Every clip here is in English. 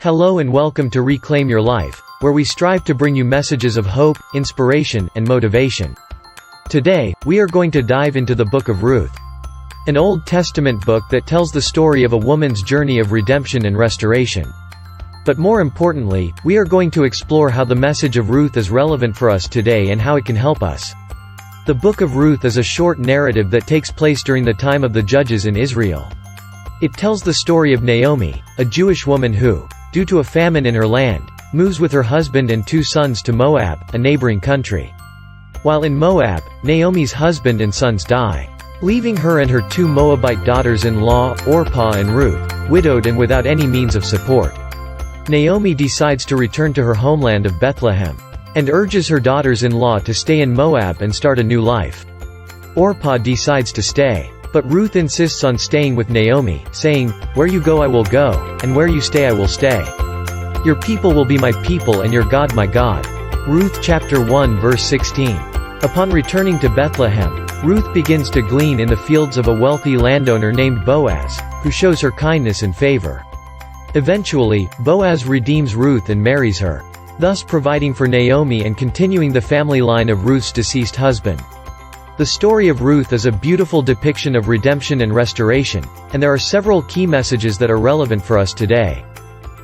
Hello and welcome to Reclaim Your Life, where we strive to bring you messages of hope, inspiration, and motivation. Today, we are going to dive into the Book of Ruth, an Old Testament book that tells the story of a woman's journey of redemption and restoration. But more importantly, we are going to explore how the message of Ruth is relevant for us today and how it can help us. The Book of Ruth is a short narrative that takes place during the time of the judges in Israel. It tells the story of Naomi, a Jewish woman who, due to a famine in her land, moves with her husband and 2 sons to Moab, a neighboring country. While in Moab, Naomi's husband and sons die, leaving her and her 2 Moabite daughters-in-law, Orpah and Ruth, widowed and without any means of support. Naomi decides to return to her homeland of Bethlehem, and urges her daughters-in-law to stay in Moab and start a new life. Orpah decides to stay, but Ruth insists on staying with Naomi, saying, "Where you go I will go, and where you stay I will stay. Your people will be my people and your God my God." Ruth chapter 1 verse 16. Upon returning to Bethlehem, Ruth begins to glean in the fields of a wealthy landowner named Boaz, who shows her kindness and favor. Eventually, Boaz redeems Ruth and marries her, thus providing for Naomi and continuing the family line of Ruth's deceased husband. The story of Ruth is a beautiful depiction of redemption and restoration, and there are several key messages that are relevant for us today.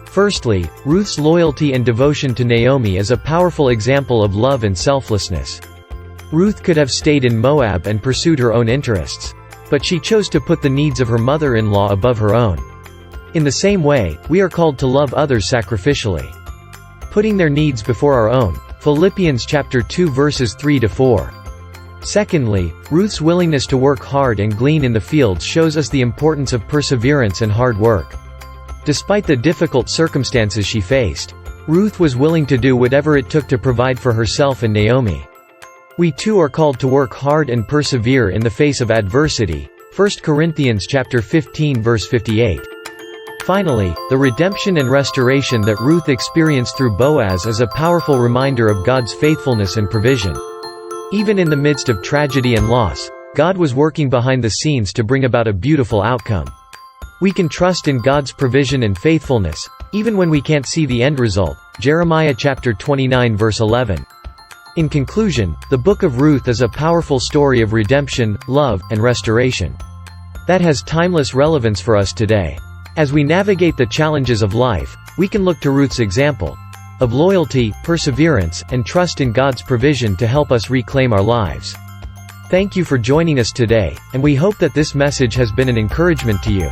Firstly, Ruth's loyalty and devotion to Naomi is a powerful example of love and selflessness. Ruth could have stayed in Moab and pursued her own interests, but she chose to put the needs of her mother-in-law above her own. In the same way, we are called to love others sacrificially, putting their needs before our own. Philippians chapter 2 verses 3-4. Secondly, Ruth's willingness to work hard and glean in the fields shows us the importance of perseverance and hard work. Despite the difficult circumstances she faced, Ruth was willing to do whatever it took to provide for herself and Naomi. We too are called to work hard and persevere in the face of adversity. 1 Corinthians chapter 15 verse 58. Finally, the redemption and restoration that Ruth experienced through Boaz is a powerful reminder of God's faithfulness and provision. Even in the midst of tragedy and loss, God was working behind the scenes to bring about a beautiful outcome. We can trust in God's provision and faithfulness, even when we can't see the end result. Jeremiah chapter 29 verse 11. In conclusion, the Book of Ruth is a powerful story of redemption, love, and restoration that has timeless relevance for us today. As we navigate the challenges of life, we can look to Ruth's example of loyalty, perseverance, and trust in God's provision to help us reclaim our lives. Thank you for joining us today, and we hope that this message has been an encouragement to you.